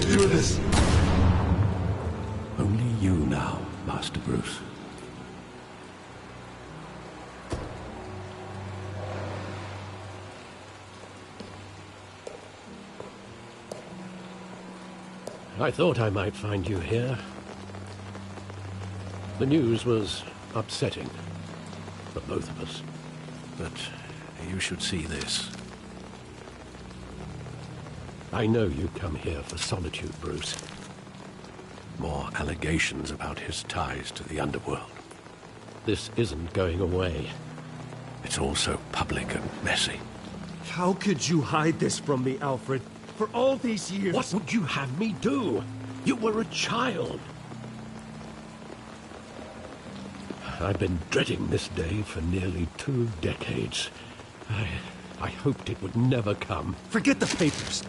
to do this. Only you now, Master Bruce. I thought I might find you here. The news was upsetting for both of us. But you should see this. I know you come here for solitude, Bruce. More allegations about his ties to the underworld. This isn't going away. It's all so public and messy. How could you hide this from me, Alfred? For all these years... What would you have me do? You were a child. I've been dreading this day for nearly 2 decades. I hoped it would never come. Forget the papers.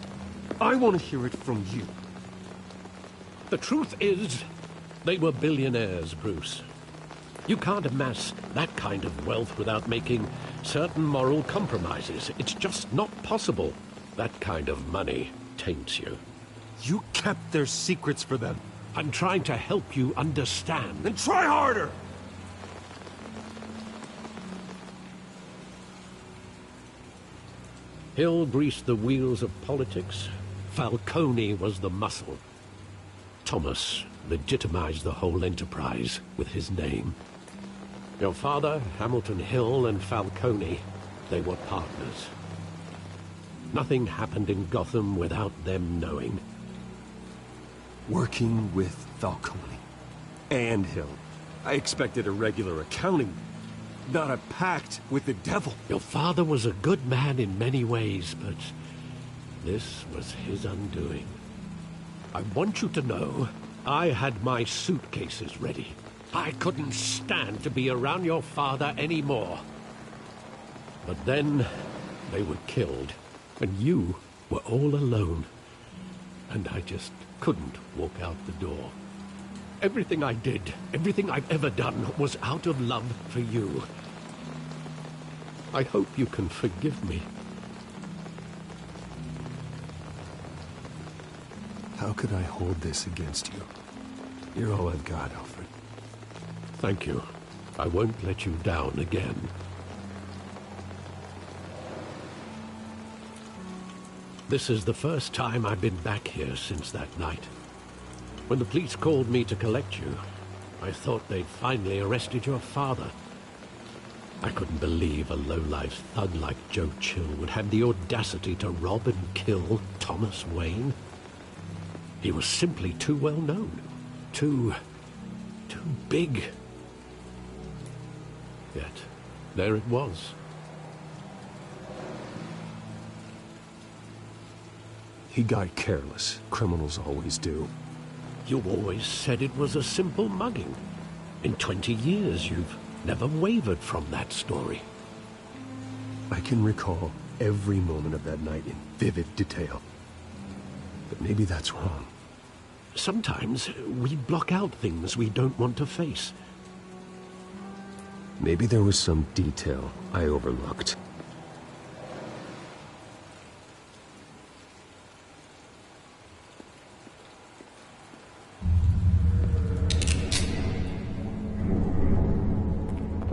I want to hear it from you. The truth is, they were billionaires, Bruce. You can't amass that kind of wealth without making certain moral compromises. It's just not possible. That kind of money taints you. You kept their secrets for them. I'm trying to help you understand. Then try harder! Hill greased the wheels of politics. Falcone was the muscle. Thomas legitimized the whole enterprise with his name. Your father, Hamilton Hill, and Falcone, they were partners. Nothing happened in Gotham without them knowing. Working with Falcone and Hill. I expected a regular accounting, not a pact with the devil. Your father was a good man in many ways, but this was his undoing. I want you to know, I had my suitcases ready. I couldn't stand to be around your father anymore. But then, they were killed, and you were all alone. And I just couldn't walk out the door. Everything I did, everything I've ever done, was out of love for you. I hope you can forgive me. How could I hold this against you? You're all I've got, Alfred. Thank you. I won't let you down again. This is the first time I've been back here since that night. When the police called me to collect you, I thought they'd finally arrested your father. I couldn't believe a low-life thug like Joe Chill would have the audacity to rob and kill Thomas Wayne. He was simply too well known. Too big. Yet, there it was. He got careless. Criminals always do. You always said it was a simple mugging. In 20 years, you've never wavered from that story. I can recall every moment of that night in vivid detail. But maybe that's wrong. Sometimes we block out things we don't want to face. Maybe there was some detail I overlooked.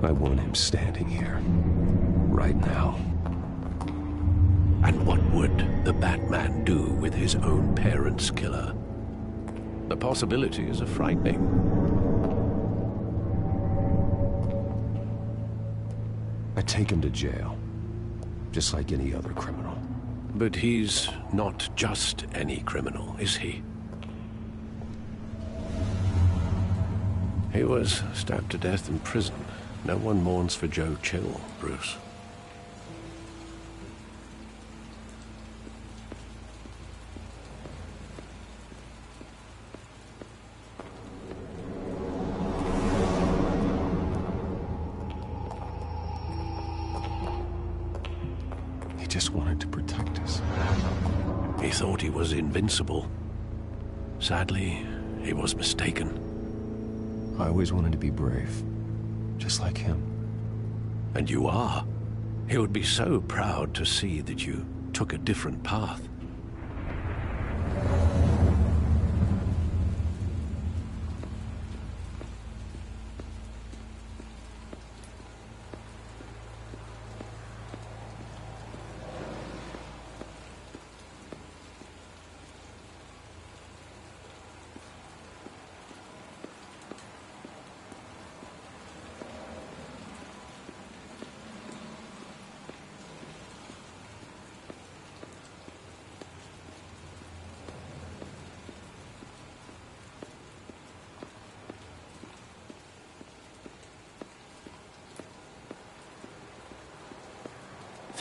I want him standing here, right now. And what would the Batman do with his own parents' killer? The possibilities are frightening. I take him to jail, just like any other criminal. But he's not just any criminal, is he? He was stabbed to death in prison. No one mourns for Joe Chill, Bruce. He just wanted to protect us. He thought he was invincible. Sadly, he was mistaken. I always wanted to be brave. Just like him. And you are. He would be so proud to see that you took a different path.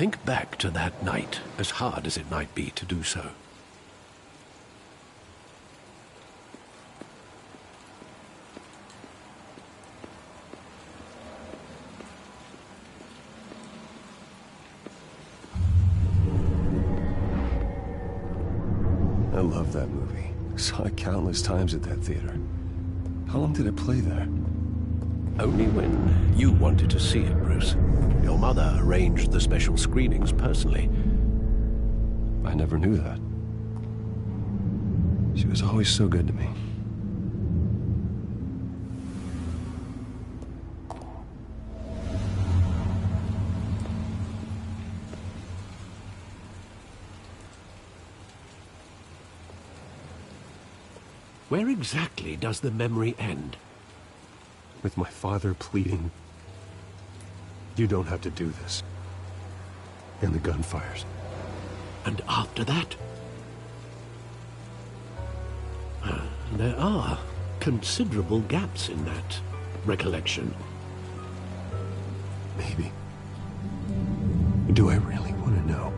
Think back to that night, as hard as it might be to do so. I love that movie. Saw it countless times at that theater. How long did it play there? Only when you wanted to see it, Bruce. Your mother arranged the special screenings personally. I never knew that. She was always so good to me. Where exactly does the memory end? With my father pleading, "You don't have to do this." And the gunfires. And after that? There are considerable gaps in that recollection. Maybe. Do I really want to know?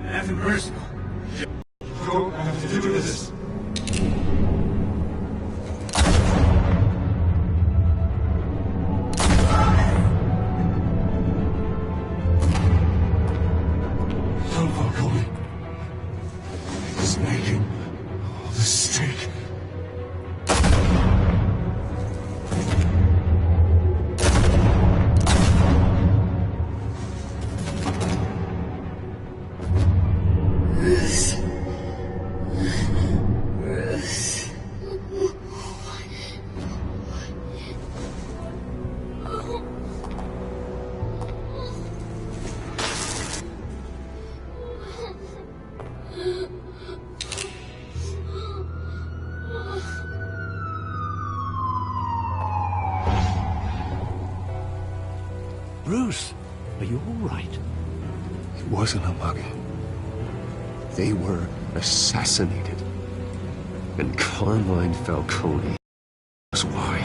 Nothing personal. You don't have to do this. Don't follow me. He's making a mistake. Bruce, are you all right? It wasn't a mugging. They were assassinated. And Carmine Falcone was why.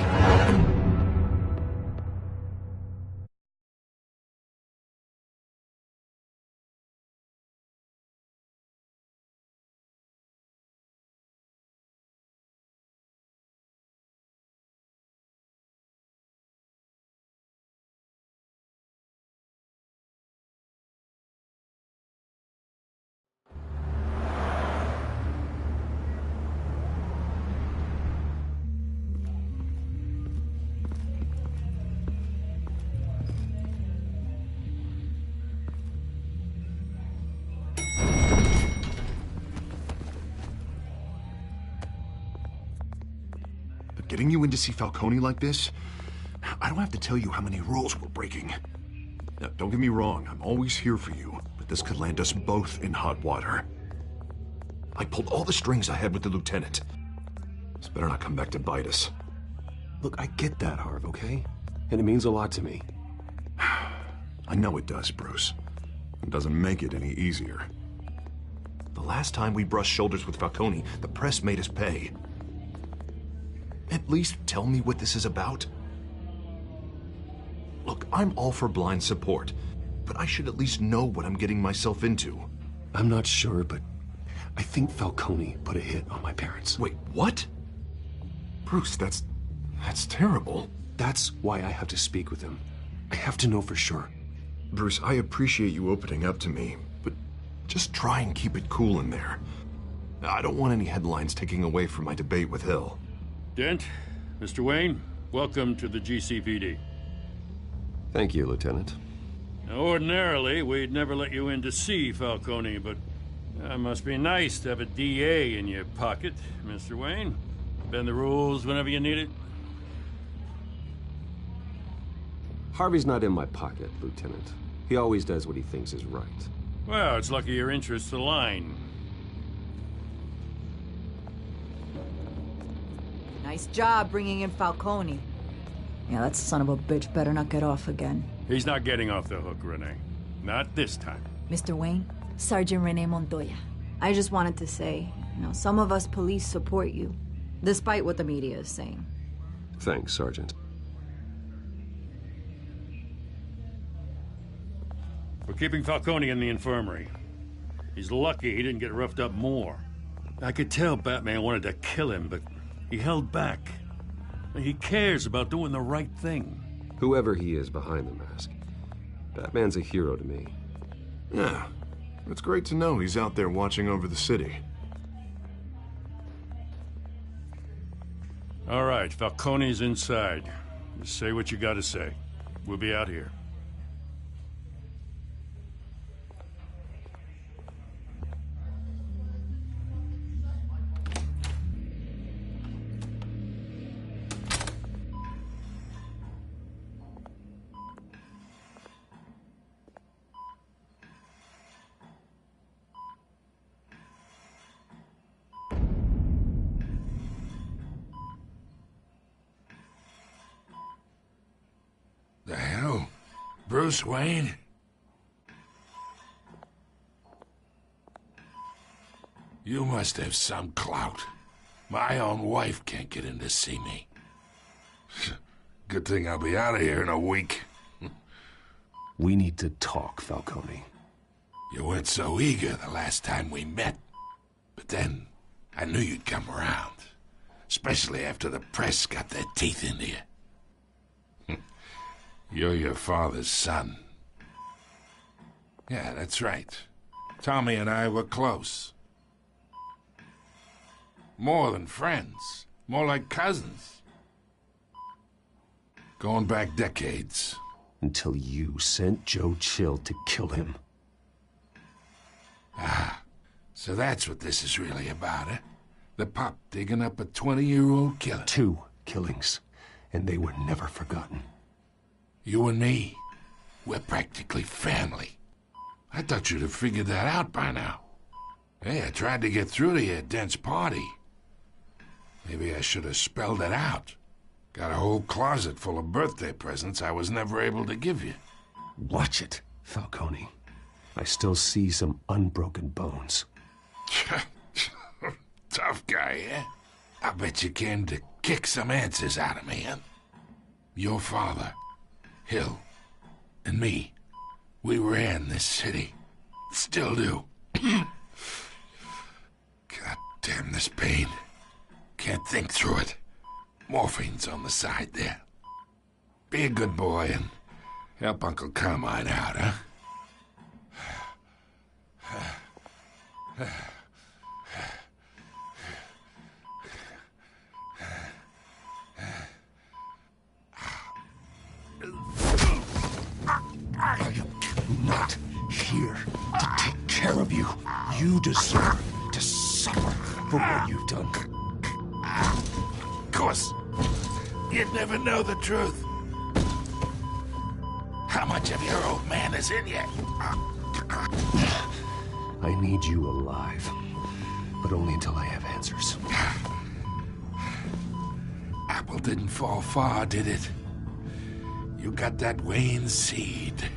Getting you in to see Falcone like this? I don't have to tell you how many rules we're breaking. Now, don't get me wrong, I'm always here for you, but this could land us both in hot water. I pulled all the strings I had with the lieutenant. This better not come back to bite us. Look, I get that, Harv, okay? And it means a lot to me. I know it does, Bruce. It doesn't make it any easier. The last time we brushed shoulders with Falcone, the press made us pay. At least tell me what this is about. Look, I'm all for blind support, but I should at least know what I'm getting myself into. I'm not sure, but I think Falcone put a hit on my parents. Wait, what? Bruce, that's terrible. That's why I have to speak with him. I have to know for sure. Bruce, I appreciate you opening up to me, but just try and keep it cool in there. I don't want any headlines taking away from my debate with Hill. Dent, Mr. Wayne, welcome to the GCPD. Thank you, Lieutenant. Now, ordinarily, we'd never let you in to see Falcone, but it must be nice to have a DA in your pocket, Mr. Wayne. Bend the rules whenever you need it. Harvey's not in my pocket, Lieutenant. He always does what he thinks is right. Well, it's lucky your interests align. Nice job bringing in Falcone. Yeah, that son of a bitch better not get off again. He's not getting off the hook, Renee. Not this time. Mr. Wayne, Sergeant Renee Montoya. I just wanted to say, some of us police support you, despite what the media is saying. Thanks, Sergeant. We're keeping Falcone in the infirmary. He's lucky he didn't get roughed up more. I could tell Batman wanted to kill him, but he held back. He cares about doing the right thing. Whoever he is behind the mask, Batman's a hero to me. Yeah, it's great to know he's out there watching over the city. All right, Falcone's inside. Just say what you gotta say. We'll be out here. The hell? Bruce Wayne? You must have some clout. My own wife can't get in to see me. Good thing I'll be out of here in a week. We need to talk, Falcone. You weren't so eager the last time we met. But then, I knew you'd come around. Especially after the press got their teeth into you. You're your father's son. Yeah, that's right. Tommy and I were close. More than friends. More like cousins. Going back decades. Until you sent Joe Chill to kill him. Ah, so that's what this is really about, eh? The pup digging up a 20-year-old killer. 2 killings, and they were never forgotten. You and me, we're practically family. I thought you'd have figured that out by now. Hey, I tried to get through to your dense party. Maybe I should have spelled it out. Got a whole closet full of birthday presents I was never able to give you. Watch it, Falcone. I still see some unbroken bones. Tough guy, eh? I bet you came to kick some answers out of me, huh? Your father, Hill, and me, we ran this city. Still do. God damn this pain. Can't think through it. Morphine's on the side there. Be a good boy and help Uncle Carmine out, huh? I'm not here to take care of you. You deserve to suffer for what you've done. Of course. You'd never know the truth. How much of your old man is in you? I need you alive, but only until I have answers. Apple didn't fall far, did it? You got that Wayne seed.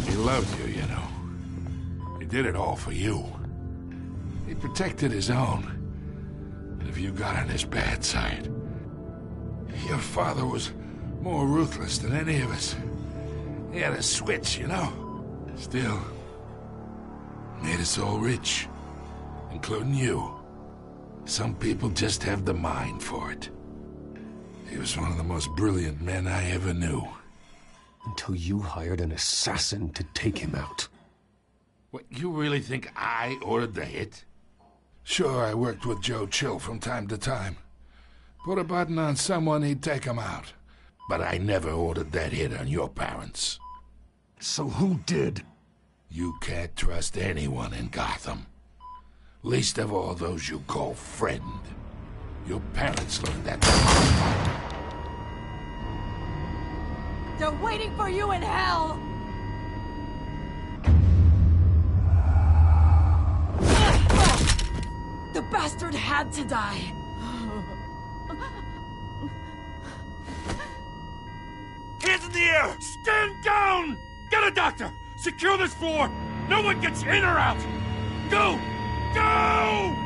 He loved you, you know. He did it all for you. He protected his own. But if you got on his bad side, your father was more ruthless than any of us. He had a switch, you know. Still, made us all rich, including you. Some people just have the mind for it. He was one of the most brilliant men I ever knew. Until you hired an assassin to take him out. What, you really think I ordered the hit? Sure, I worked with Joe Chill from time to time. Put a button on someone, he'd take him out. But I never ordered that hit on your parents. So who did? You can't trust anyone in Gotham. Least of all those you call friend. Your parents learned that. They're waiting for you in hell! The bastard had to die. in the air! Stand down! Get a doctor! Secure this floor! No one gets in or out! Go! Go!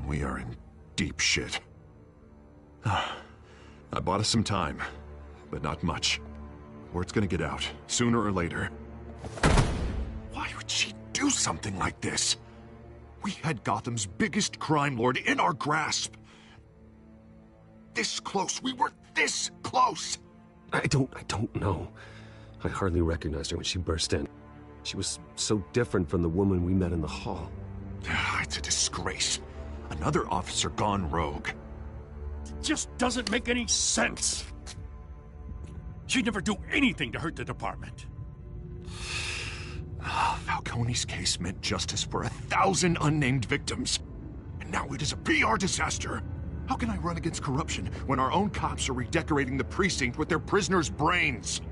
We are in deep shit. I bought us some time, but not much. Word's gonna get out, sooner or later. Why would she do something like this? We had Gotham's biggest crime lord in our grasp. This close, we were this close! I don't know. I hardly recognized her when she burst in. She was so different from the woman we met in the hall. It's a disgrace. Another officer gone rogue. It just doesn't make any sense. She'd never do anything to hurt the department. Falcone's case meant justice for 1,000 unnamed victims. And now it is a PR disaster. How can I run against corruption when our own cops are redecorating the precinct with their prisoners' brains?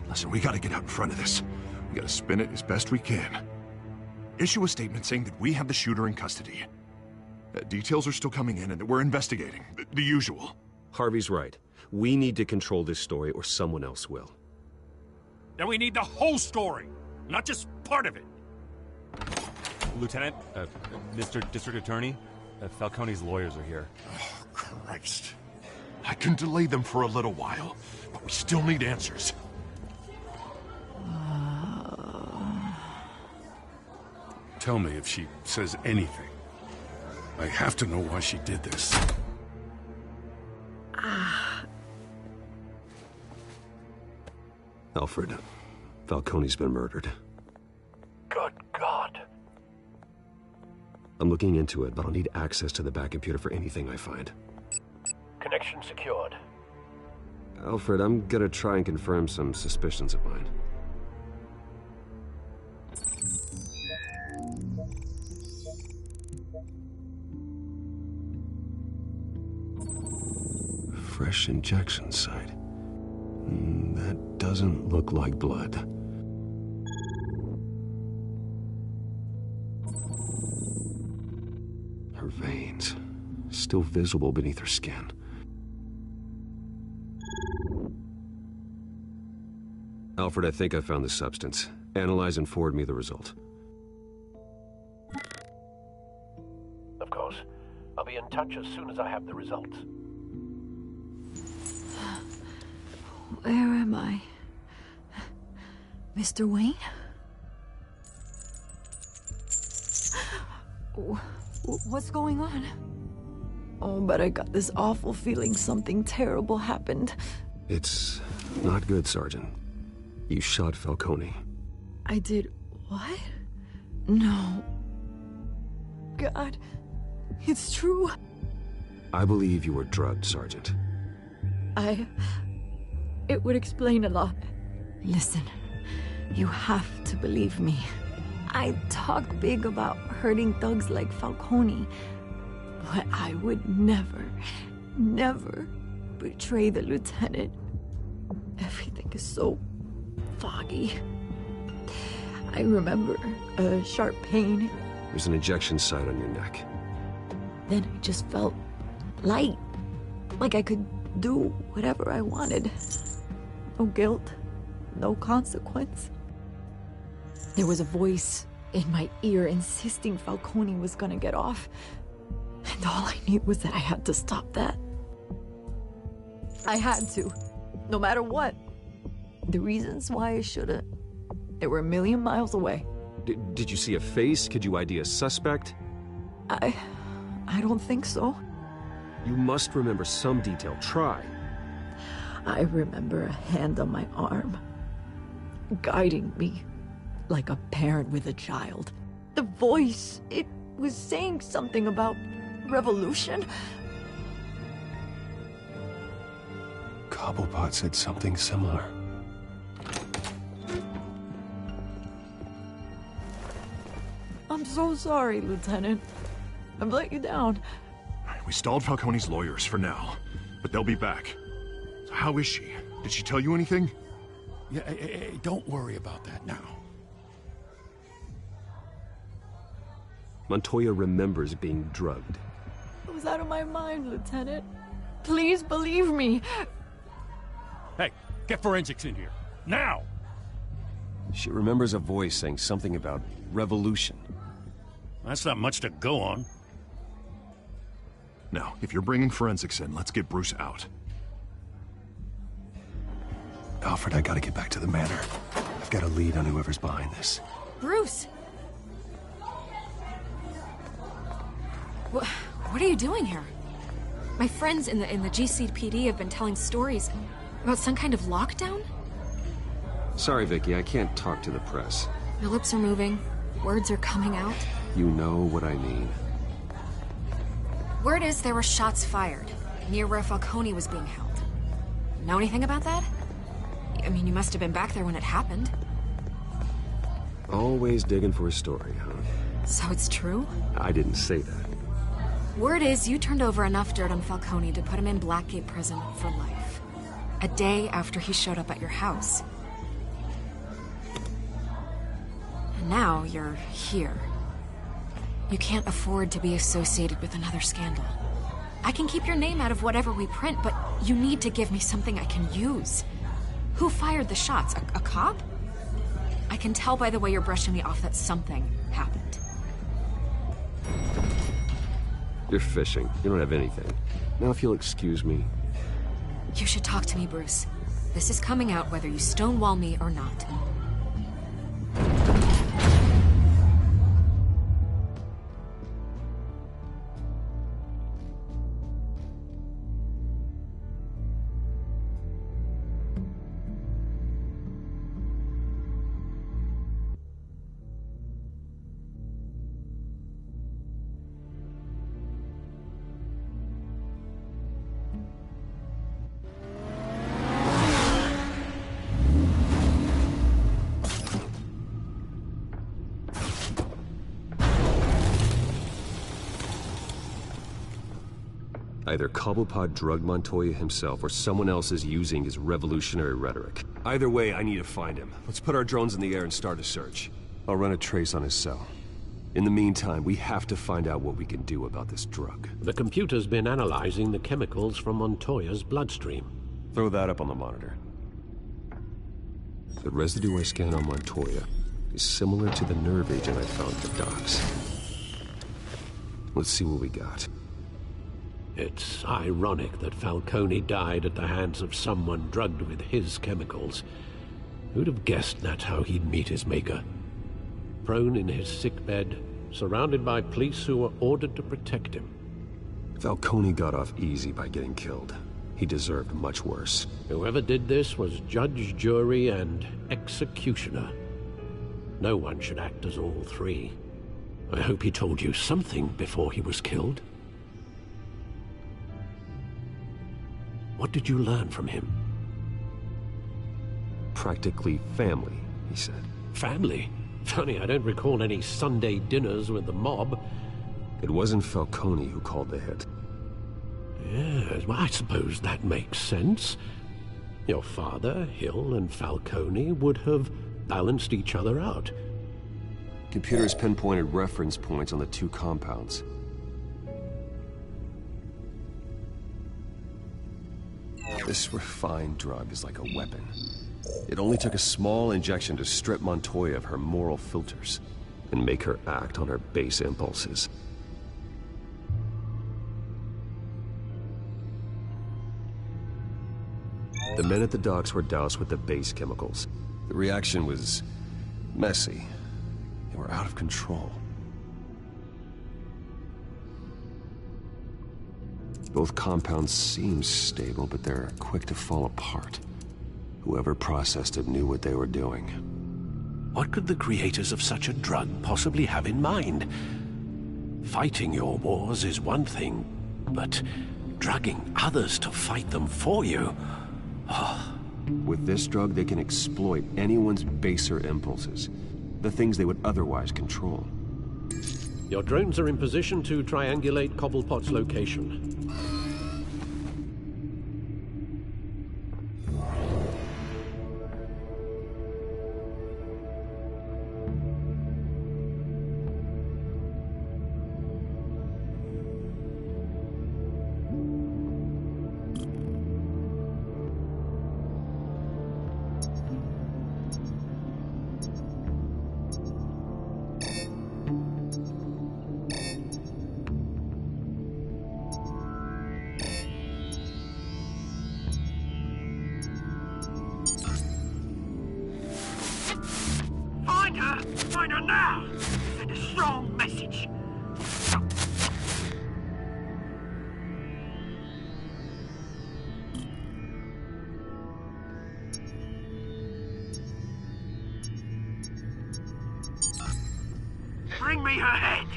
Listen, we gotta get out in front of this. We gotta spin it as best we can. Issue a statement saying that we have the shooter in custody. Details are still coming in and that we're investigating. The usual. Harvey's right. We need to control this story or someone else will. Then we need the whole story, not just part of it. Lieutenant, Mr. District Attorney, Falcone's lawyers are here. Oh, Christ. I can delay them for a little while, but we still need answers. Tell me if she says anything. I have to know why she did this. Alfred, Falcone's been murdered. Good God. I'm looking into it, but I'll need access to the back computer for anything I find. Connection secured. Alfred, I'm gonna try and confirm some suspicions of mine. Fresh injection site. That doesn't look like blood. Her veins, still visible beneath her skin. Alfred, I think I found the substance. Analyze and forward me the result. Of course. I'll be in touch as soon as I have the results. Where am I? Mr. Wayne? What's going on? Oh, but I got this awful feeling something terrible happened. It's not good, Sergeant. You shot Falcone. I did what? No. God, it's true. I believe you were drugged, Sergeant. It would explain a lot. Listen, you have to believe me. I talk big about hurting thugs like Falcone, but I would never betray the lieutenant. Everything is so foggy. I remember a sharp pain. There's an injection site on your neck. Then I just felt light, like I could do whatever I wanted. No guilt, no consequence. There was a voice in my ear insisting Falcone was gonna get off. And all I knew was that I had to stop that. I had to, no matter what. The reasons why I shouldn't, they were a million miles away. Did you see a face? Could you ID a suspect? I don't think so. You must remember some detail. Try. I remember a hand on my arm, guiding me like a parent with a child. The voice, it was saying something about revolution. God. Cobblepot said something similar. I'm so sorry, Lieutenant. I've let you down. We stalled Falcone's lawyers for now, but they'll be back. So how is she? Did she tell you anything? Yeah, hey, don't worry about that now. Montoya remembers being drugged. I was out of my mind, Lieutenant. Please believe me. Hey, get forensics in here. Now! She remembers a voice saying something about revolution. That's not much to go on. Now, if you're bringing forensics in, let's get Bruce out. Alfred, I gotta get back to the manor. I've got a lead on whoever's behind this. Bruce! What are you doing here? My friends in the GCPD have been telling stories about some kind of lockdown? Sorry, Vicky, I can't talk to the press. Your lips are moving. Words are coming out. You know what I mean. Word is there were shots fired near where Falcone was being held. Know anything about that? I mean, you must have been back there when it happened. Always digging for a story, huh? So it's true? I didn't say that. Word is you turned over enough dirt on Falcone to put him in Blackgate Prison for life. A day after he showed up at your house. And now you're here. You can't afford to be associated with another scandal. I can keep your name out of whatever we print, but you need to give me something I can use. Who fired the shots? A cop? I can tell by the way you're brushing me off that something happened. You're fishing. You don't have anything. Now if you'll excuse me. You should talk to me, Bruce. This is coming out whether you stonewall me or not. Either Cobblepot drugged Montoya himself, or someone else is using his revolutionary rhetoric. Either way, I need to find him. Let's put our drones in the air and start a search. I'll run a trace on his cell. In the meantime, we have to find out what we can do about this drug. The computer's been analyzing the chemicals from Montoya's bloodstream. Throw that up on the monitor. The residue I scanned on Montoya is similar to the nerve agent I found at the docks. Let's see what we got. It's ironic that Falcone died at the hands of someone drugged with his chemicals. Who'd have guessed that's how he'd meet his maker? Prone in his sickbed, surrounded by police who were ordered to protect him. Falcone got off easy by getting killed. He deserved much worse. Whoever did this was judge, jury, and executioner. No one should act as all three. I hope he told you something before he was killed. What did you learn from him? Practically family, he said. Family? Funny, I don't recall any Sunday dinners with the mob. It wasn't Falcone who called the hit. Yes, well, I suppose that makes sense. Your father, Hill, and Falcone would have balanced each other out. Computers pinpointed reference points on the two compounds. This refined drug is like a weapon. It only took a small injection to strip Montoya of her moral filters and make her act on her base impulses. The men at the docks were doused with the base chemicals. The reaction was messy. They were out of control. Both compounds seem stable, but they're quick to fall apart. Whoever processed it knew what they were doing. What could the creators of such a drug possibly have in mind? Fighting your wars is one thing, but drugging others to fight them for you? With this drug, they can exploit anyone's baser impulses. The things they would otherwise control. Your drones are in position to triangulate Cobblepot's location. Find her now! Send a strong message. Bring me her head!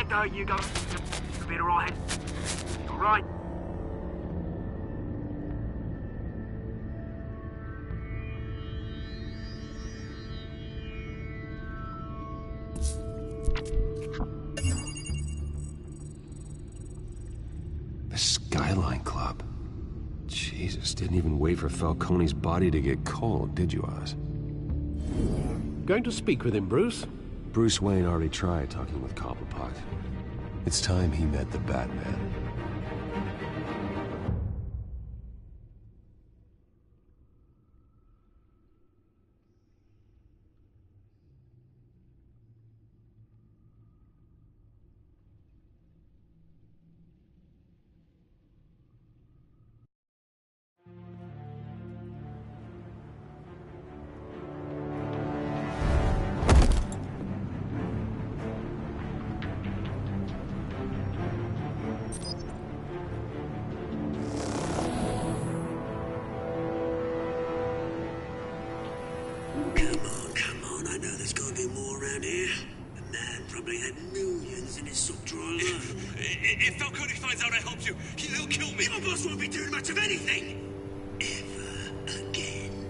There you go. You'll be alright. Alright. The Skyline Club. Jesus, didn't even wait for Falcone's body to get cold, did you, Oz? Going to speak with him, Bruce? Bruce Wayne already tried talking with Cobblepot. It's time he met the Batman. If Falcone finds out I helped you, he'll kill me. Your boss won't be doing much of anything. Ever again.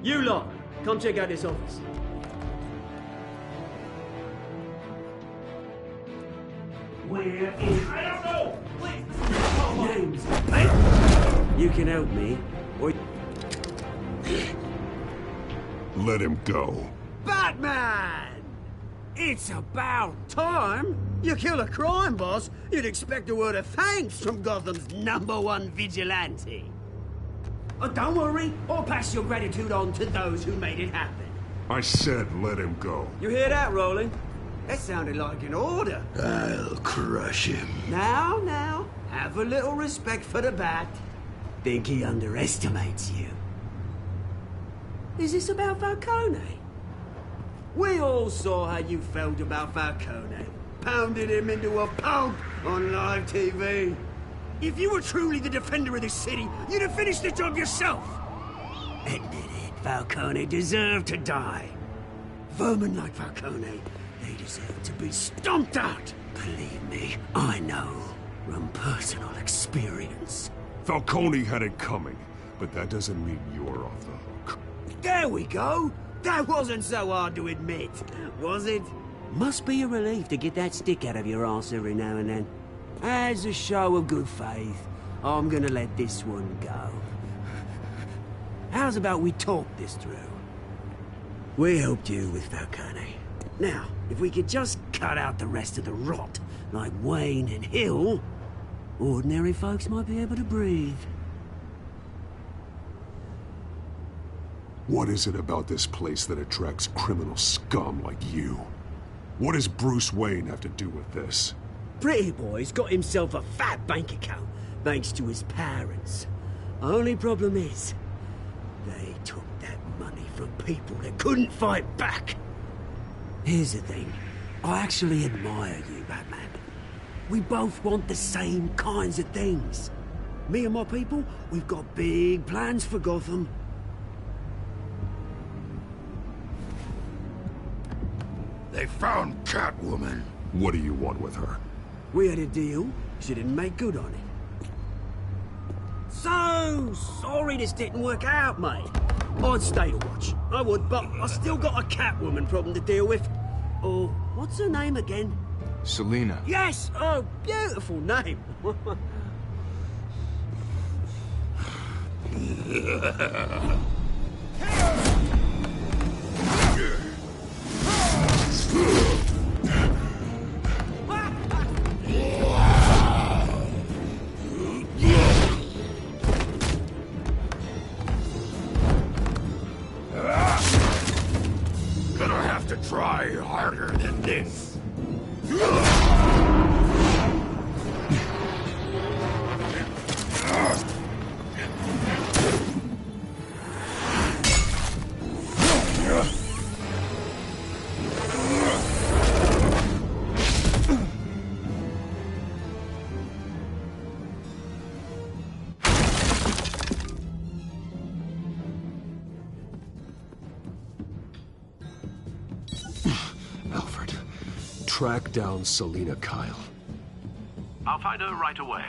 You lot, come check out this office. Where is... I don't know! Please! Names. Hey. You can help me, or... Let him go. Batman! It's about time! You kill a crime boss, you'd expect a word of thanks from Gotham's #1 vigilante. Oh, don't worry, I'll pass your gratitude on to those who made it happen. I said let him go. You hear that, Roland? That sounded like an order. I'll crush him. Now, have a little respect for the Bat. Think he underestimates you. Is this about Falcone? We all saw how you felt about Falcone. Pounded him into a pulp on live TV. If you were truly the defender of this city, you'd have finished the job yourself. Admit it, Falcone deserved to die. Vermin like Falcone, they deserve to be stomped out. Believe me, I know from personal experience. Falcone had it coming, but that doesn't mean you're off the hook. There we go. That wasn't so hard to admit, was it? Must be a relief to get that stick out of your arse every now and then. As a show of good faith, I'm gonna let this one go. How's about we talk this through? We helped you with Falcone. Now, if we could just cut out the rest of the rot, like Wayne and Hill, ordinary folks might be able to breathe. What is it about this place that attracts criminal scum like you? What does Bruce Wayne have to do with this? Pretty boy's got himself a fat bank account, thanks to his parents. Only problem is, they took that money from people that couldn't fight back. Here's the thing. I actually admire you, Batman. We both want the same kinds of things. Me and my people, we've got big plans for Gotham. They found Catwoman. What do you want with her? We had a deal. She didn't make good on it. So sorry this didn't work out, mate. I'd stay to watch. I would, but I still got a Catwoman problem to deal with. Oh, what's her name again? Selina. Yes! Oh, beautiful name. Gonna have to try harder than this. Alfred, track down Selina Kyle. I'll find her right away.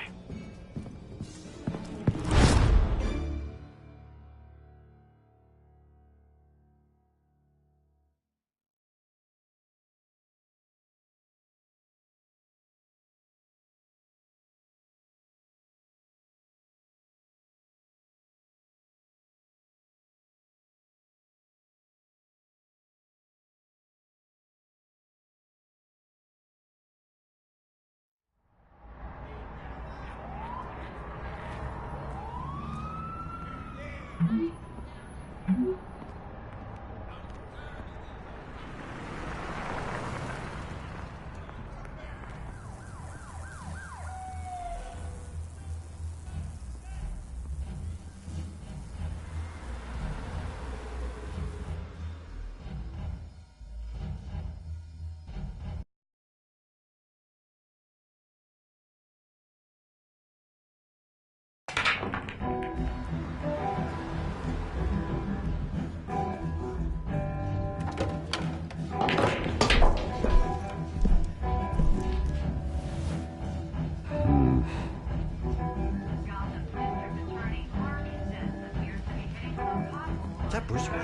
Is that Bruce Wayne?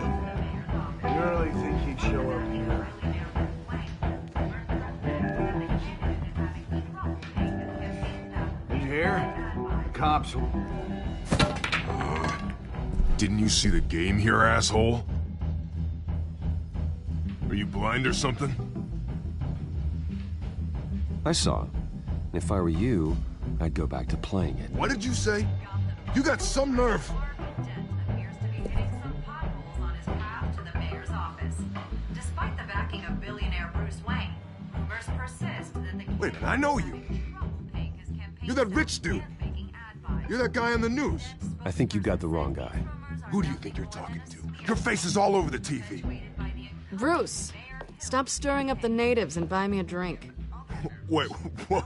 You really think he'd show up here? Did you hear? The cops. Didn't you see the game here, asshole? Are you blind or something? I saw it. And if I were you, I'd go back to playing it. What did you say? You got some nerve. Wait a minute, I know you. You're that rich dude. You're that guy on the news. I think you got the wrong guy. Who do you think you're talking to? Your face is all over the TV. Bruce, stop stirring up the natives and buy me a drink. Wait, what?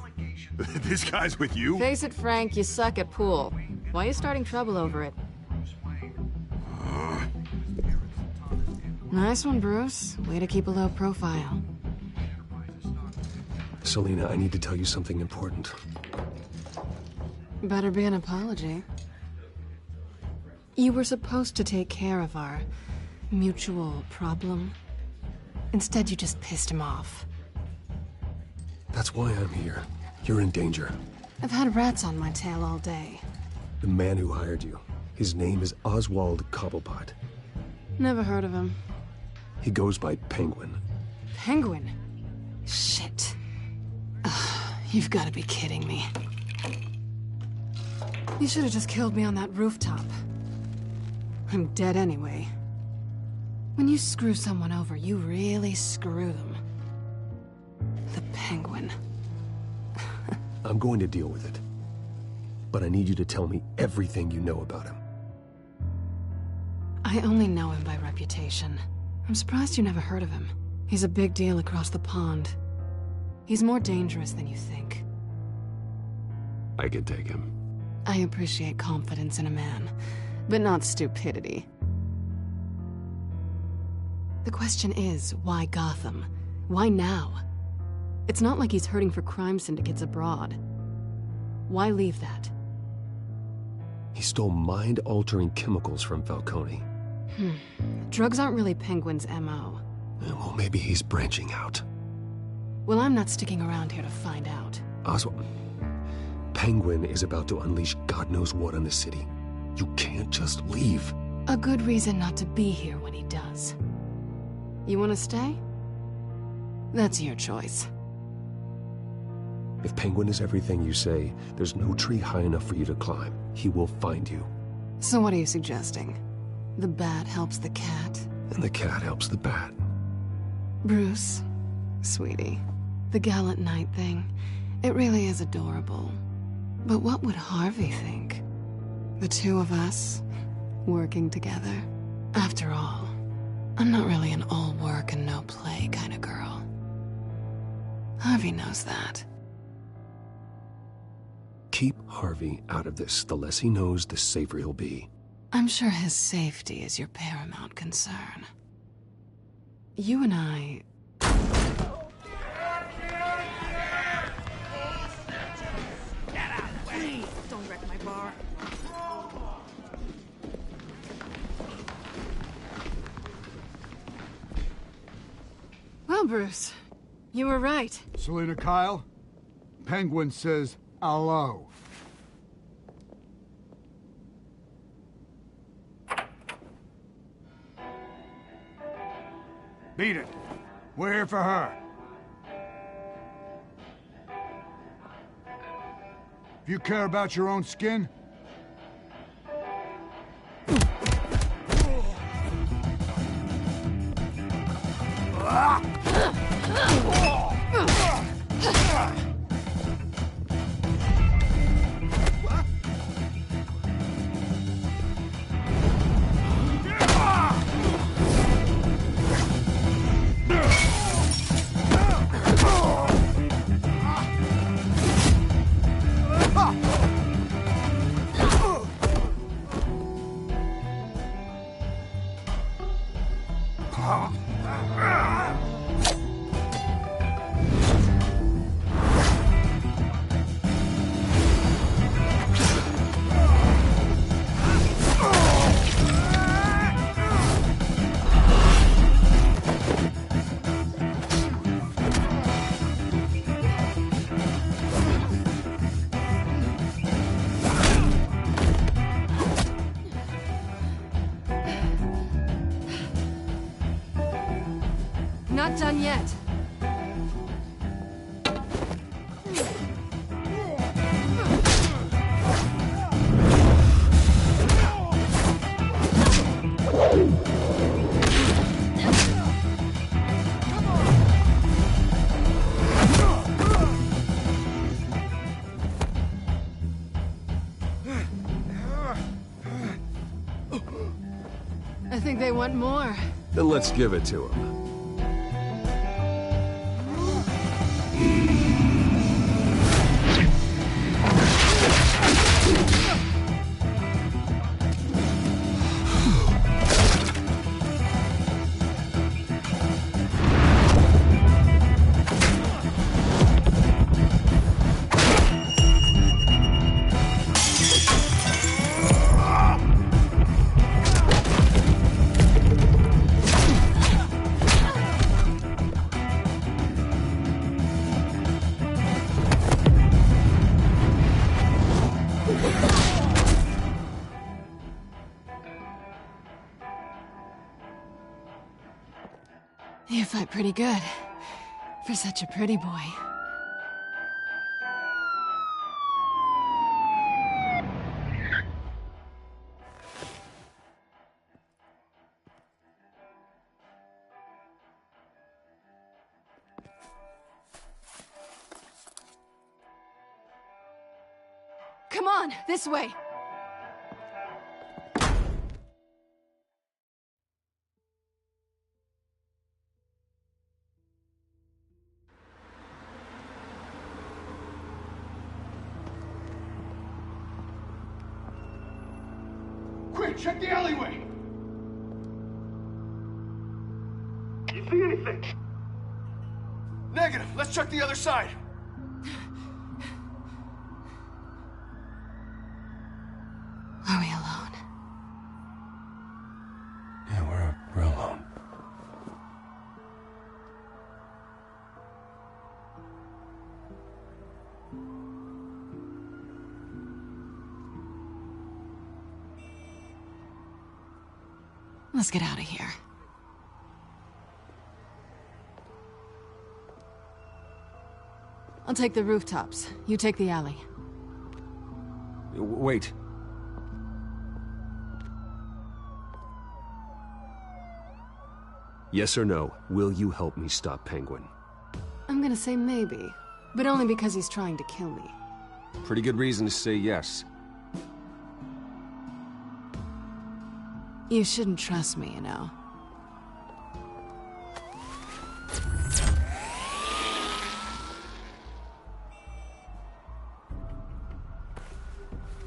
This guy's with you? Face it, Frank, you suck at pool. Why are you starting trouble over it? Nice one, Bruce. Way to keep a low profile. Selina, I need to tell you something important. Better be an apology. You were supposed to take care of our mutual problem. Instead, you just pissed him off. That's why I'm here. You're in danger. I've had rats on my tail all day. The man who hired you, his name is Oswald Cobblepot. Never heard of him. He goes by Penguin. Penguin? Shit. Ugh, you've got to be kidding me. You should have just killed me on that rooftop. I'm dead anyway. When you screw someone over, you really screw them. The Penguin. I'm going to deal with it. But I need you to tell me everything you know about him. I only know him by reputation. I'm surprised you never heard of him. He's a big deal across the pond. He's more dangerous than you think. I can take him. I appreciate confidence in a man, but not stupidity. The question is, why Gotham? Why now? It's not like he's hurting for crime syndicates abroad. Why leave that? He stole mind-altering chemicals from Falcone. Drugs aren't really Penguin's MO. Well, maybe he's branching out. Well, I'm not sticking around here to find out. Oswald, Penguin is about to unleash God knows what on the city. You can't just leave. A good reason not to be here when he does. You want to stay? That's your choice. If Penguin is everything you say, there's no tree high enough for you to climb. He will find you. So what are you suggesting? The bat helps the cat? And the cat helps the bat. Bruce, sweetie, the gallant knight thing, it really is adorable. But what would Harvey think? The two of us, working together? After all, I'm not really an all work and no play kind of girl. Harvey knows that. Keep Harvey out of this. The less he knows, the safer he'll be. I'm sure his safety is your paramount concern. You and I... Get out of the way! Don't wreck my bar. Well, Bruce, you were right. Selina Kyle, Penguin says hello. Beat it. We're here for her. If you care about your own skin, not done yet. I think they want more. Then let's give it to him. You fight pretty good. For such a pretty boy. Come on, this way. Quick, check the alleyway! You see anything? Negative. Let's check the other side. Are we alone? Yeah, we're alone. Let's get out of here. I'll take the rooftops. You take the alley. Wait. Yes or no, will you help me stop Penguin? I'm gonna say maybe, but only because he's trying to kill me. Pretty good reason to say yes. You shouldn't trust me, you know.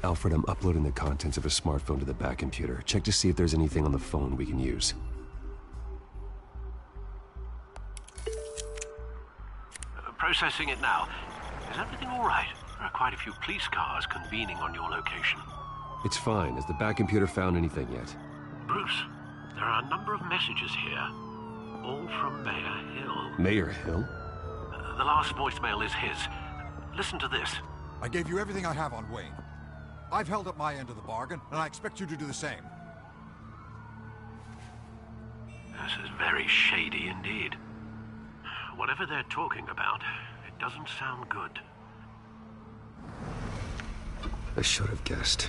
Alfred, I'm uploading the contents of a smartphone to the back computer. Check to see if there's anything on the phone we can use. Processing it now. Is everything all right? There are quite a few police cars convening on your location. It's fine. Has the back computer found anything yet? Bruce, there are a number of messages here, all from Mayor Hill. Mayor Hill? The last voicemail is his. Listen to this. I gave you everything I have on Wayne. I've held up my end of the bargain, and I expect you to do the same. This is very shady indeed. Whatever they're talking about, it doesn't sound good. I should have guessed.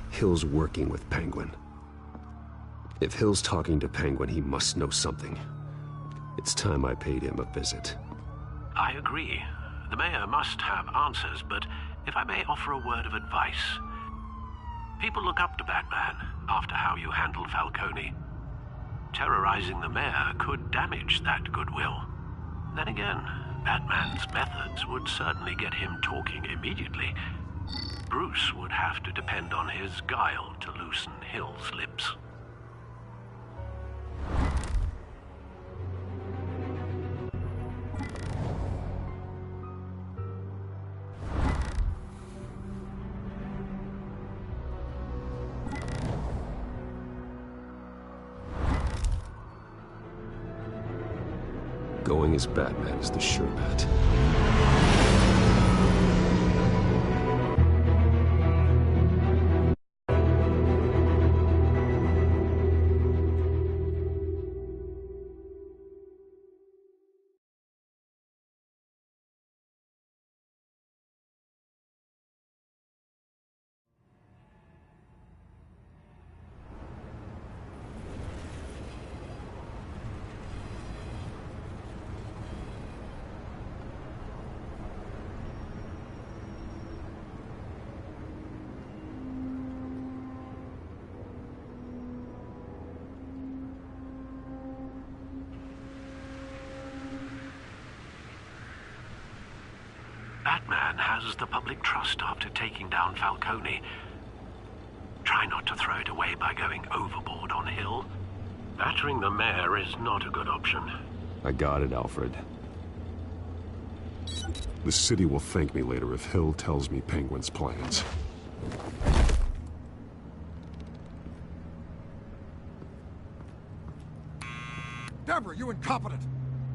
Hill's working with Penguin. If Hill's talking to Penguin, he must know something. It's time I paid him a visit. I agree. The mayor must have answers, but if I may offer a word of advice. People look up to Batman after how you handled Falcone. Terrorizing the mayor could damage that goodwill. Then again, Batman's methods would certainly get him talking immediately. Bruce would have to depend on his guile to loosen Hill's lips. Going as Batman is the sure bet. Batman has the public trust after taking down Falcone. Try not to throw it away by going overboard on Hill. Battering the mayor is not a good option. I got it, Alfred. The city will thank me later if Hill tells me Penguin's plans. Deborah, you incompetent!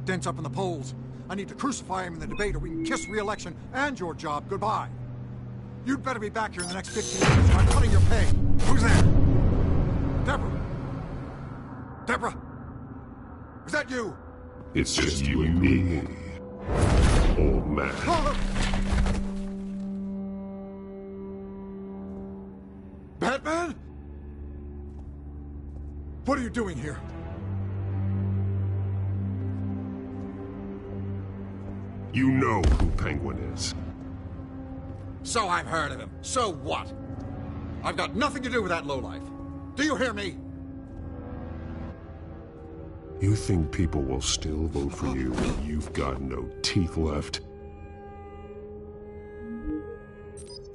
Dent's up in the polls. I need to crucify him in the debate or we can kiss re-election and your job goodbye. You'd better be back here in the next 15 minutes or I'm cutting your pay. Who's there? Deborah? Deborah? Is that you? It's just you and me, old man. Batman? What are you doing here? You know who Penguin is. So I've heard of him. So what? I've got nothing to do with that lowlife. Do you hear me? You think people will still vote for you when you've got no teeth left?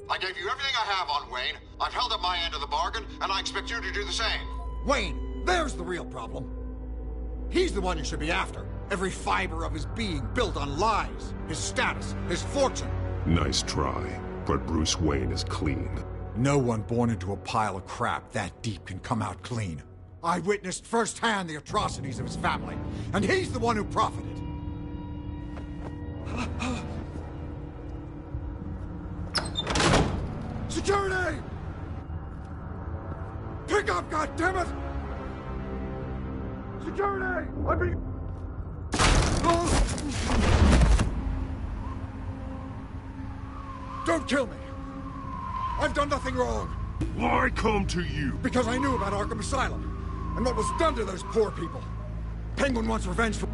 I gave you everything I have on Wayne. I've held up my end of the bargain, and I expect you to do the same. Wayne, there's the real problem. He's the one you should be after. Every fiber of his being built on lies. His status, his fortune. Nice try, but Bruce Wayne is clean. No one born into a pile of crap that deep can come out clean. I witnessed firsthand the atrocities of his family, and he's the one who profited. Security! Pick up, goddammit! Security! I'm being... Don't kill me! I've done nothing wrong! Why come to you? Because I knew about Arkham Asylum, and what was done to those poor people. Penguin wants revenge for...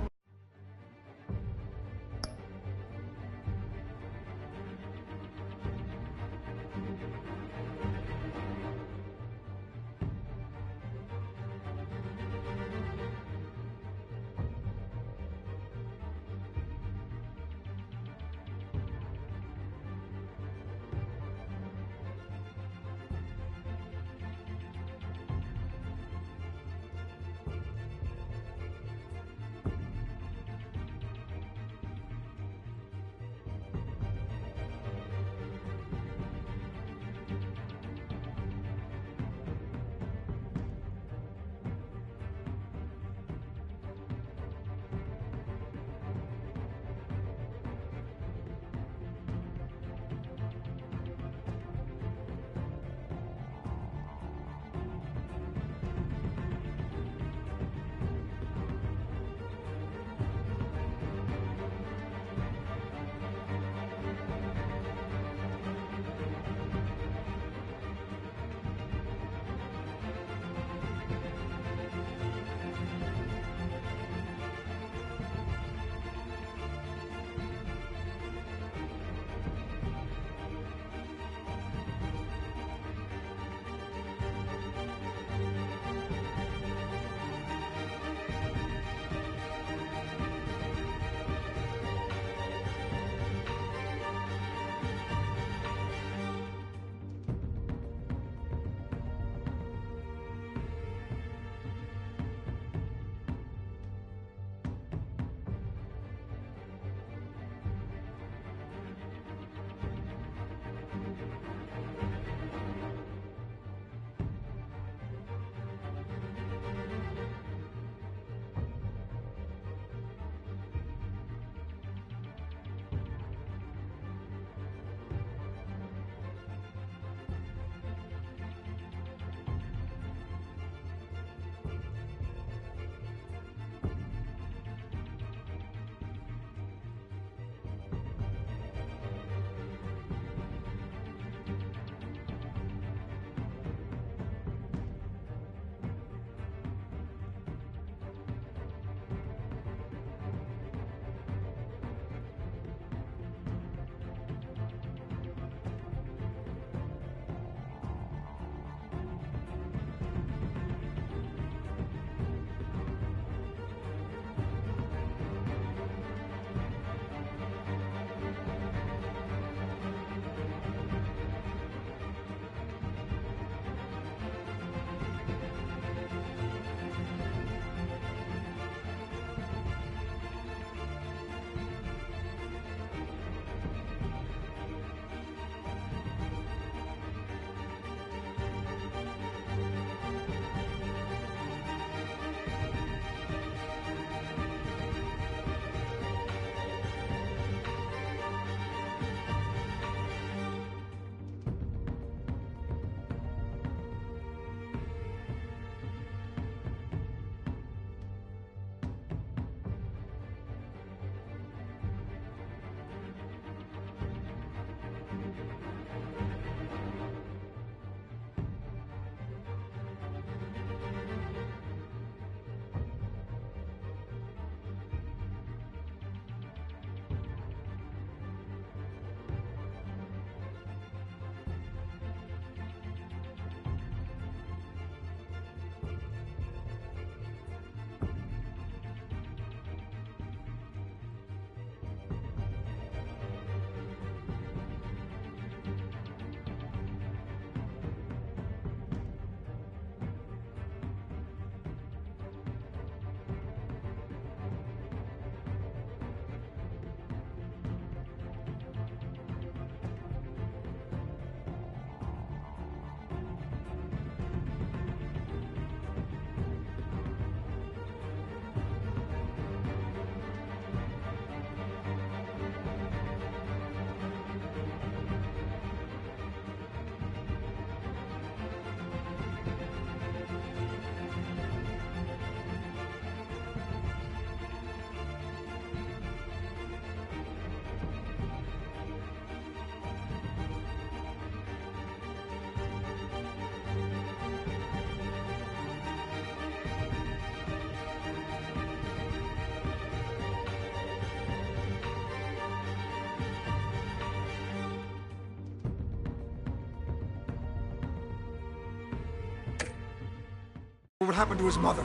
what happened to his mother.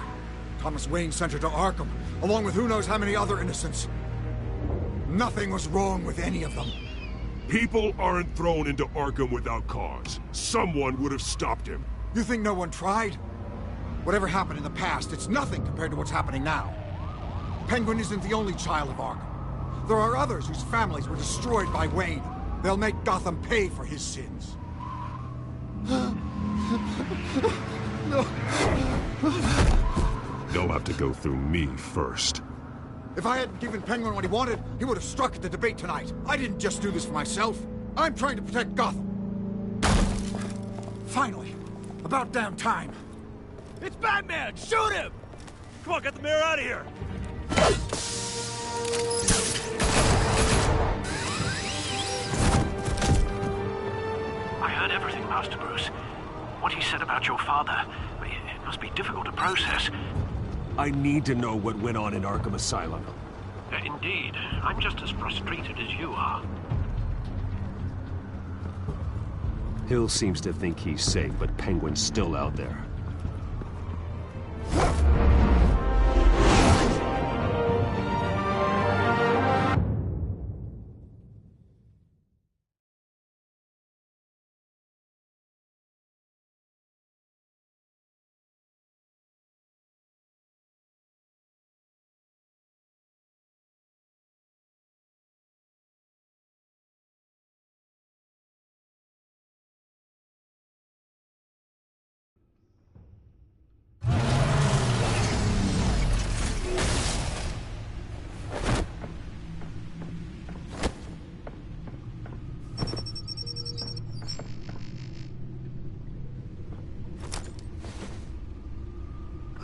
Thomas Wayne sent her to Arkham, along with who knows how many other innocents. Nothing was wrong with any of them. People aren't thrown into Arkham without cause. Someone would have stopped him. You think no one tried? Whatever happened in the past, it's nothing compared to what's happening now. Penguin isn't the only child of Arkham. There are others whose families were destroyed by Wayne. They'll make Gotham pay for his sins. No. They'll have to go through me first. If I hadn't given Penguin what he wanted, he would have struck at the debate tonight. I didn't just do this for myself. I'm trying to protect Gotham. Finally. About damn time. It's Batman! Shoot him! Come on, get the mayor out of here! I heard everything, Master Bruce. What he said about your father, it must be difficult to process. I need to know what went on in Arkham Asylum. Indeed. I'm just as frustrated as you are. Hill seems to think he's safe, but Penguin's still out there.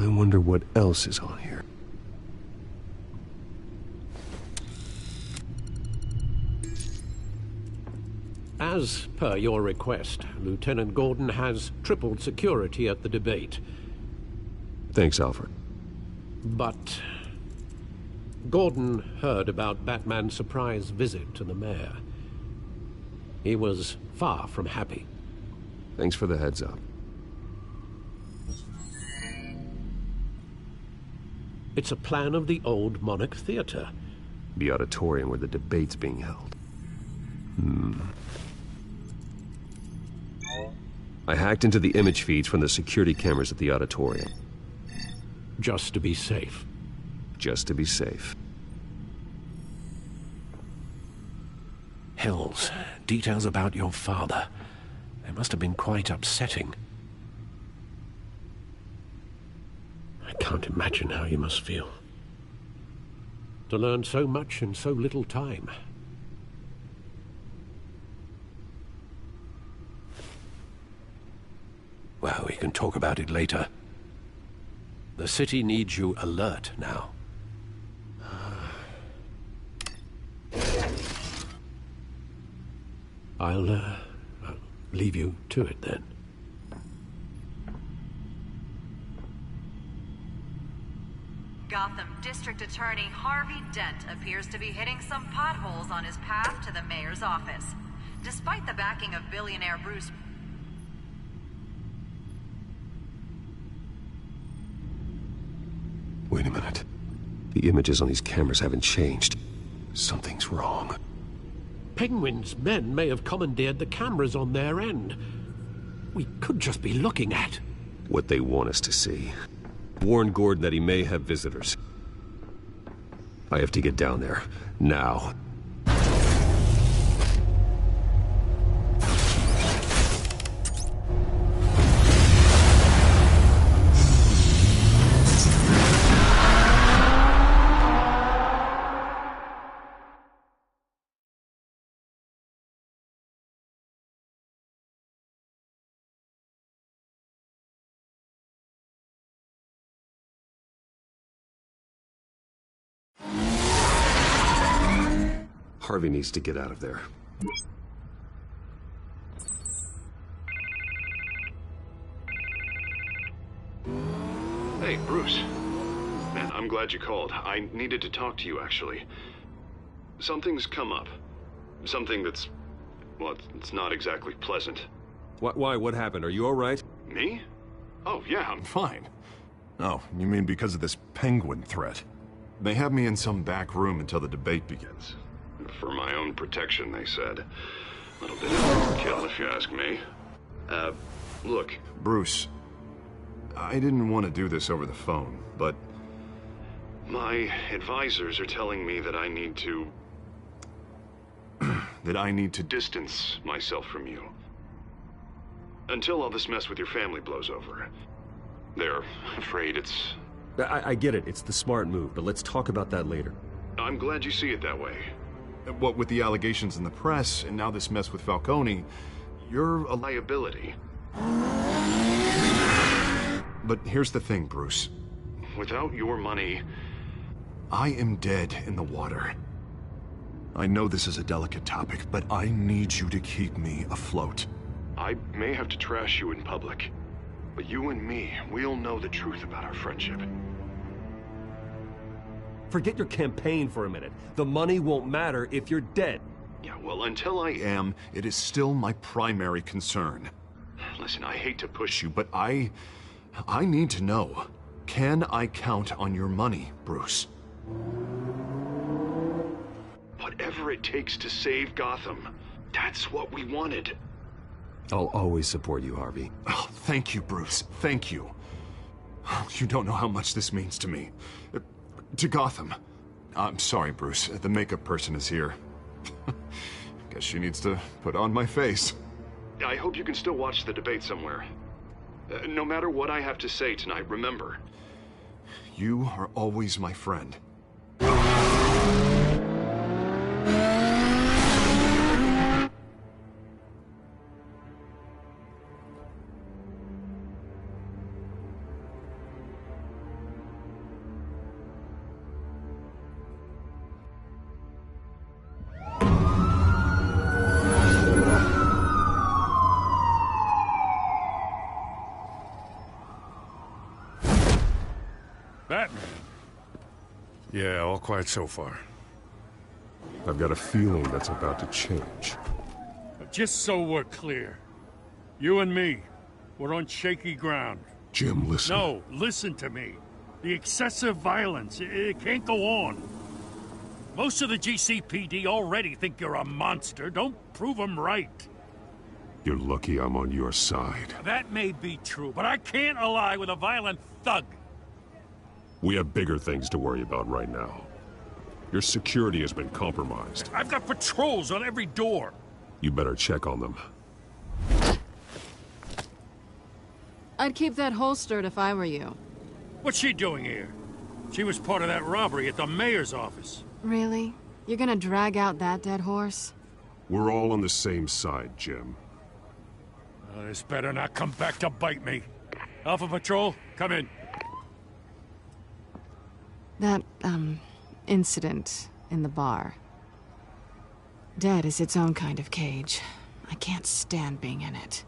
I wonder what else is on here. As per your request, Lieutenant Gordon has tripled security at the debate. Thanks, Alfred. But Gordon heard about Batman's surprise visit to the mayor. He was far from happy. Thanks for the heads up. It's a plan of the old Monarch Theater. The auditorium where the debate's being held. I hacked into the image feeds from the security cameras at the auditorium. Just to be safe. Just to be safe. Hills, details about your father. They must have been quite upsetting. I can't imagine how you must feel. To learn so much in so little time. Well, we can talk about it later. The city needs you alert now. I'll leave you to it then. Gotham District Attorney Harvey Dent appears to be hitting some potholes on his path to the mayor's office. Despite the backing of billionaire Bruce... Wait a minute. The images on these cameras haven't changed. Something's wrong. Penguin's men may have commandeered the cameras on their end. We could just be looking at what they want us to see. Warn Gordon that he may have visitors. I have to get down there, now. Harvey needs to get out of there. Hey, Bruce. Man, I'm glad you called. I needed to talk to you, actually. Something's come up. Something that's... well, it's not exactly pleasant. Why? What happened? Are you all right? Me? Oh, yeah, I'm fine. Oh, you mean because of this penguin threat? They have me in some back room until the debate begins. For my own protection, they said. A little bit of overkill, if you ask me. Look. Bruce, I didn't want to do this over the phone, but... My advisors are telling me that I need to... that I need to distance myself from you. Until all this mess with your family blows over. They're afraid it's... I get it. It's the smart move, but let's talk about that later. I'm glad you see it that way. What with the allegations in the press, and now this mess with Falcone, you're a liability. But here's the thing, Bruce. Without your money... I am dead in the water. I know this is a delicate topic, but I need you to keep me afloat. I may have to trash you in public, but you and me, we'll know the truth about our friendship. Forget your campaign for a minute. The money won't matter if you're dead. Yeah, well, until I am, it is still my primary concern. Listen, I hate to push you, but I need to know. Can I count on your money, Bruce? Whatever it takes to save Gotham. That's what we wanted. I'll always support you, Harvey. Oh, thank you, Bruce. Thank you. You don't know how much this means to me. To Gotham. I'm sorry, Bruce. The makeup person is here. Guess she needs to put on my face. I hope you can still watch the debate somewhere. No matter what I have to say tonight, remember. You are always my friend. Batman? Yeah, all quiet so far. I've got a feeling that's about to change. Just so we're clear, you and me, we're on shaky ground. Jim, listen. No, listen to me. The excessive violence, it can't go on. Most of the GCPD already think you're a monster. Don't prove them right. You're lucky I'm on your side. That may be true, but I can't ally with a violent thug. We have bigger things to worry about right now. Your security has been compromised. I've got patrols on every door. You better check on them. I'd keep that holstered if I were you. What's she doing here? She was part of that robbery at the mayor's office. Really? You're gonna drag out that dead horse? We're all on the same side, Jim. This better not come back to bite me. Alpha Patrol, come in. That, incident in the bar. Dead is its own kind of cage. I can't stand being in it.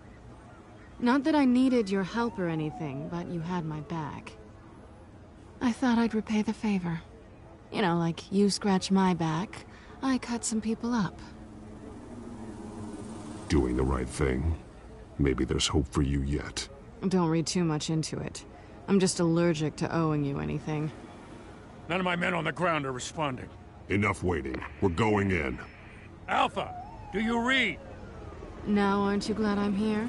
Not that I needed your help or anything, but you had my back. I thought I'd repay the favor. You know, like you scratch my back, I cut some people up. Doing the right thing. Maybe there's hope for you yet. Don't read too much into it. I'm just allergic to owing you anything. None of my men on the ground are responding. Enough waiting. We're going in. Alpha, do you read? Now, aren't you glad I'm here?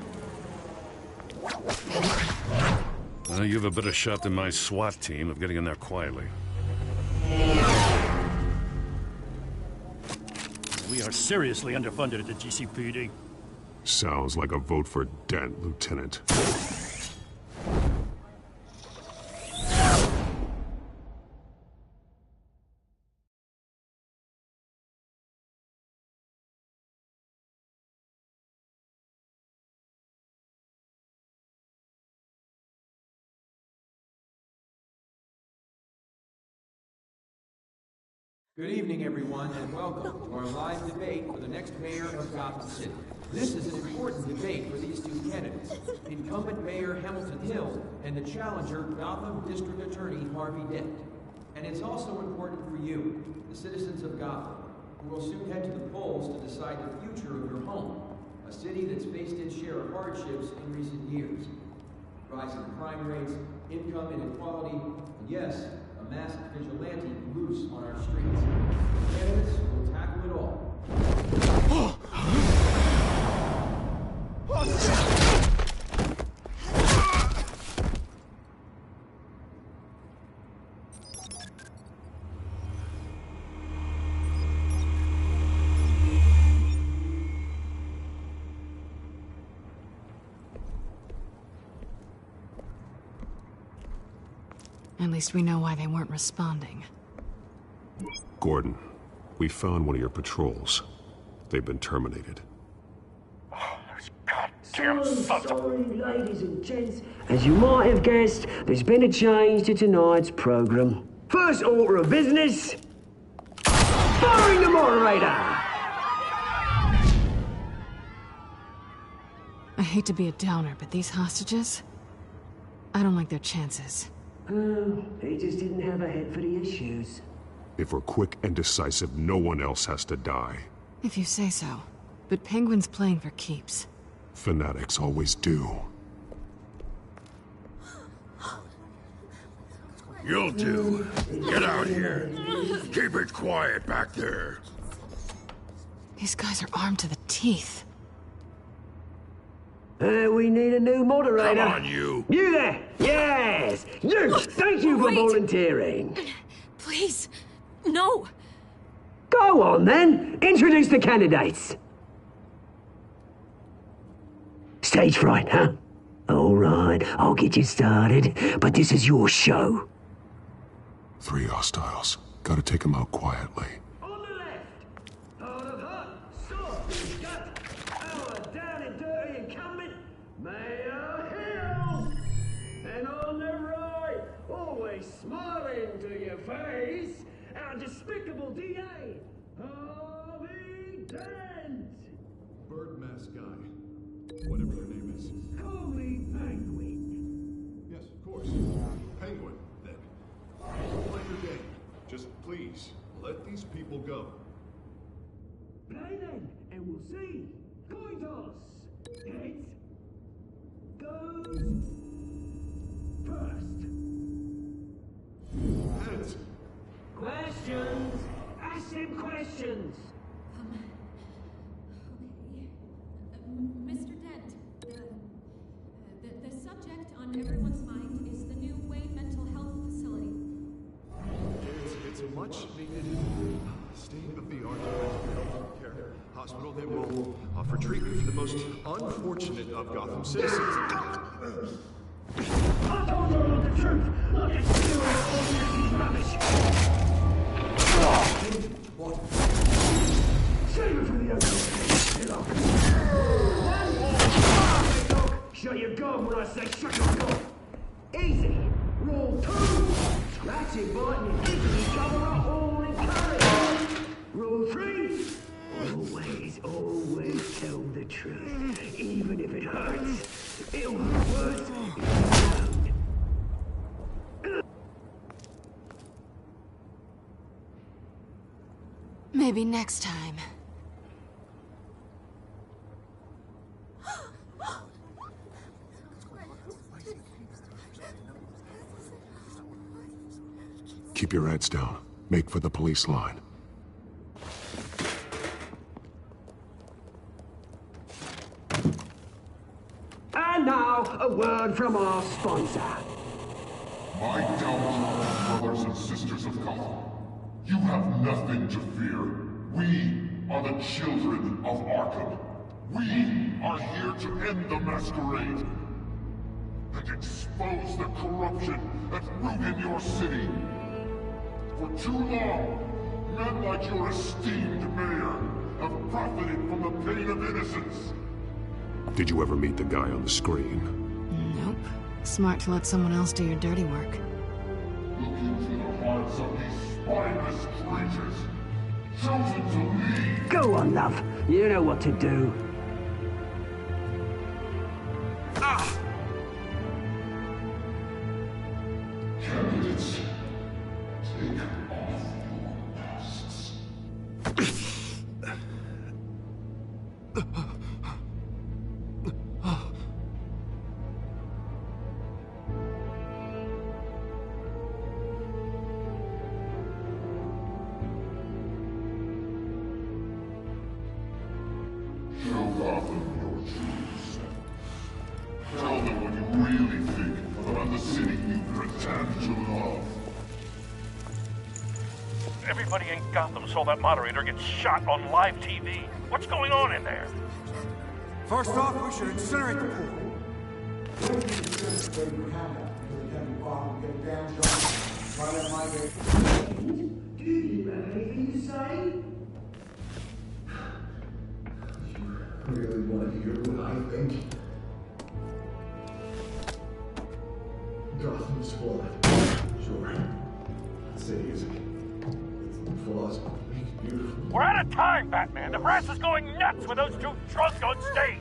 You have a better shot than my SWAT team of getting in there quietly. We are seriously underfunded at the GCPD. Sounds like a vote for Dent, Lieutenant. Good evening, everyone, and welcome to our live debate for the next mayor of Gotham City. This is an important debate for these two candidates, incumbent Mayor Hamilton Hill and the challenger Gotham District Attorney Harvey Dent. And it's also important for you, the citizens of Gotham, who will soon head to the polls to decide the future of your home, a city that's faced its share of hardships in recent years. rising crime rates, income inequality, and yes, a masked vigilante loose on our streets. Candidates will tackle it all. At least we know why they weren't responding. Gordon, we found one of your patrols. They've been terminated. Sorry, ladies and gents. As you might have guessed, there's been a change to tonight's program. First order of business, firing the moderator! I hate to be a downer, but these hostages? I don't like their chances. He just didn't have a head for the issues. If we're quick and decisive, no one else has to die. If you say so. But Penguin's playing for keeps. Fanatics always do. You'll do. Get out here. Keep it quiet back there. These guys are armed to the teeth. We need a new moderator. Come on, you. You there! Yes! You! Thank you for volunteering. Please, no. Go on, then. Introduce the candidates. Stage fright, huh? All right, I'll get you started, but this is your show. 3 hostiles. Gotta take them out quietly. On the left, hard of heart, soft and gut, our down and dirty incumbent, Mayor Hill. And on the right, always smiling to your face, our despicable DA, Harvey Dent. Bird mask guy. Whatever your name is. Call me Penguin. Yes, of course. Penguin, then. Play your game. Just please, let these people go. Play then, and we'll see. Coin toss. Heads goes first. Heads. Questions. Ask them questions. Mr. Dent, the subject on everyone's mind is the new Wayne Mental Health Facility. It's a much needed state-of-the-art mental care hospital that will offer treatment for the most unfortunate of Gotham citizens. I told you all the truth. Look at you and all this rubbish. What? Save it for the other. Shut your gun when I say shut your gun. Easy. Rule 2. Scratching button and kicking each other up all encouraged. Rule 3. Always tell the truth. Even if it hurts. It'll be worse if you don't. Maybe next time. Keep your heads down. Make for the police line. And now, a word from our sponsor. My downtown brothers and sisters of Gotham, you have nothing to fear. We are the children of Arkham. We are here to end the masquerade and expose the corruption that ruined your city. For too long, men like your esteemed mayor have profited from the pain of innocence. Did you ever meet the guy on the screen? Nope. Smart to let someone else do your dirty work. Look into the hearts of these spineless creatures, chosen to lead. Go on, love. You know what to do. Candidates, take off your masks. pretend to love. Everybody in Gotham saw that moderator get shot on live TV. What's going on in there? First off, we should incinerate the pool. Do you have anything to say? You really want to hear what I think? Gotham Squad. Sure. I'd say is flaws make it beautiful. We're out of time, Batman. The press is going nuts with those two drunks on stage.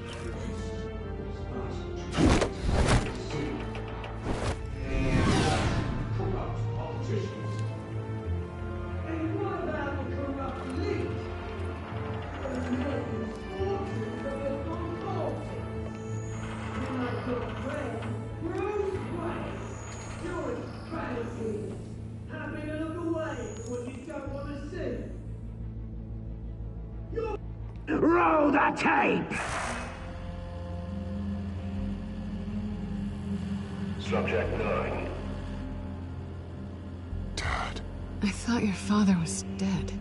Roll the tape! Subject 9. I thought your father was dead.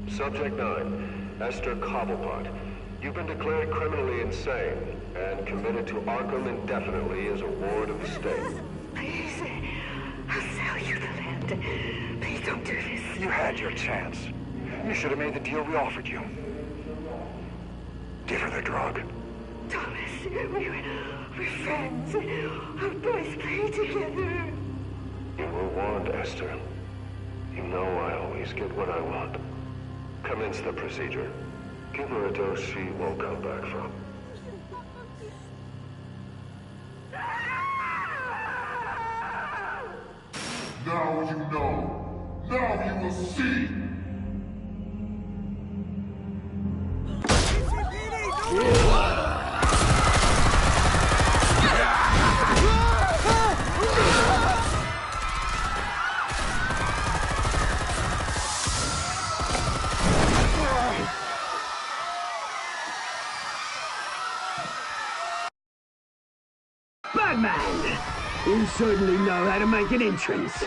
Subject 9, Esther Cobblepot. You've been declared criminally insane and committed to Arkham indefinitely as a ward of the state. Please, I'll sell you the land. Please don't do this. You had your chance. You should have made the deal we offered you. Give her the drug. Thomas, we're friends. Our boys play together. You were warned, Esther. You know I always get what I want. Commence the procedure. Give her a dose she won't come back from. Now you know. Now you will see. Batman! You certainly know how to make an entrance.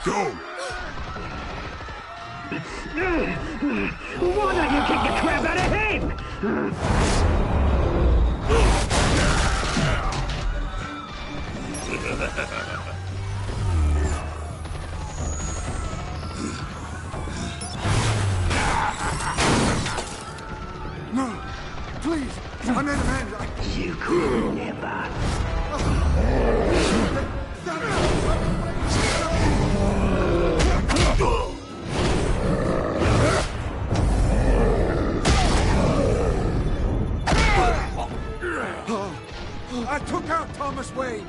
Go! Why don't you kick the crap out of him? No, please, I made amends. You could never. I took out Thomas Wayne.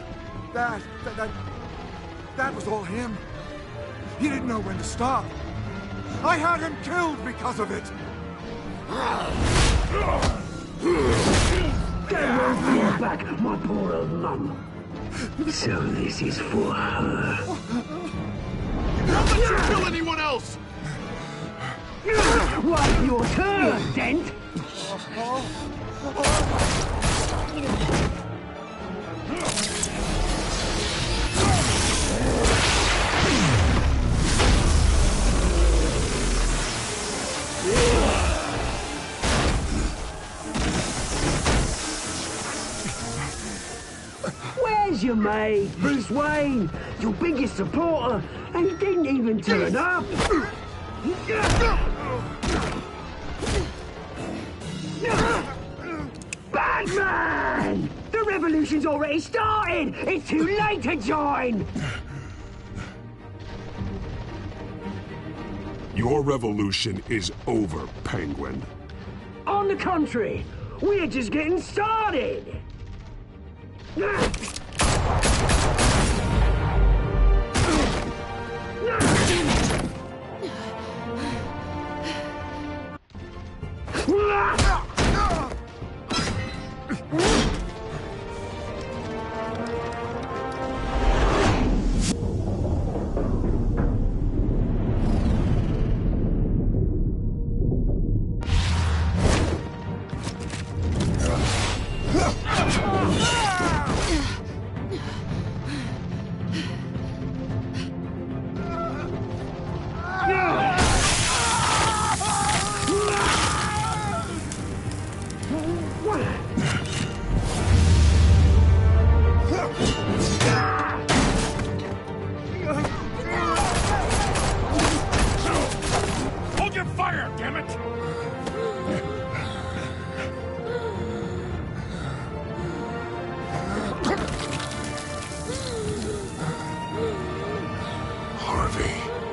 That was all him. He didn't know when to stop. I had him killed because of it. That won't bring back my poor old mum. So this is for her. Don't let you kill anyone else! Wait your turn, Dent! Where's your mate, Bruce Wayne? Your biggest supporter, and he didn't even turn up. Batman! The revolution's already started! It's too late to join! Your revolution is over, Penguin. On the contrary, we're just getting started!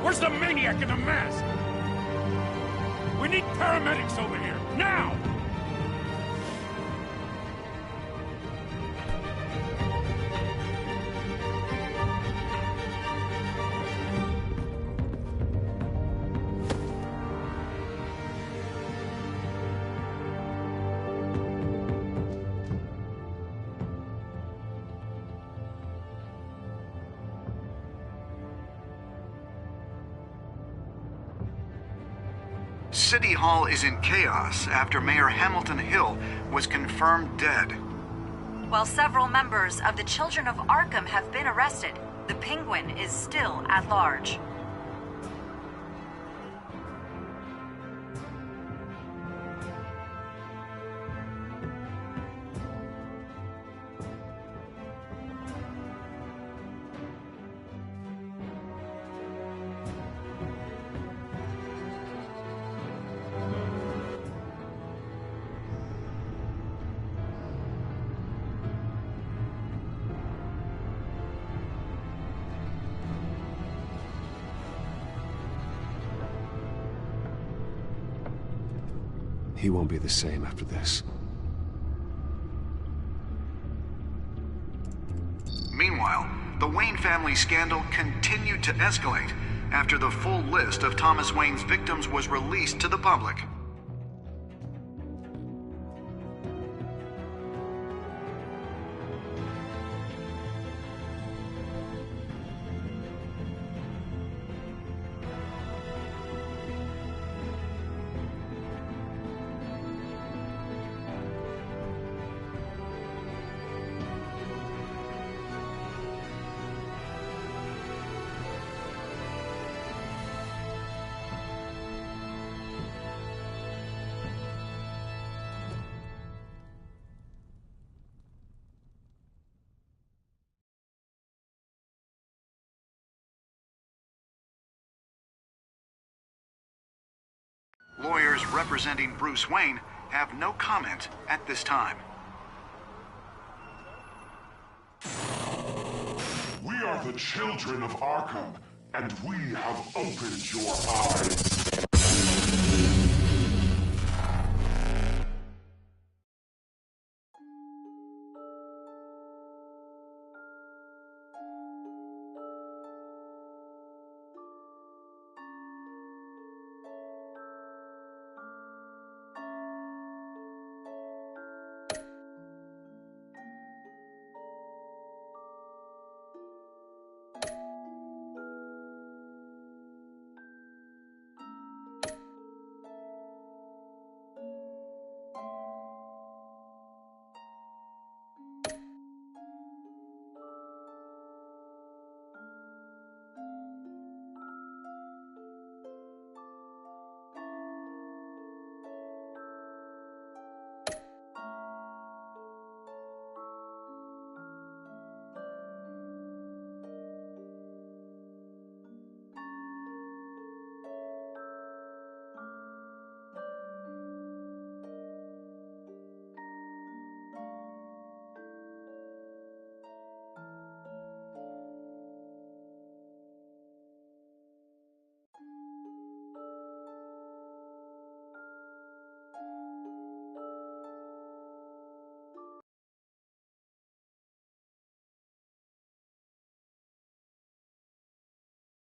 Where's the maniac in the mask? We need paramedics over here, now! City Hall is in chaos after Mayor Hamilton Hill was confirmed dead. While several members of the Children of Arkham have been arrested, the Penguin is still at large. He won't be the same after this. Meanwhile, the Wayne family scandal continued to escalate after the full list of Thomas Wayne's victims was released to the public. Lawyers representing Bruce Wayne have no comment at this time. We are the children of Arkham, and we have opened your eyes.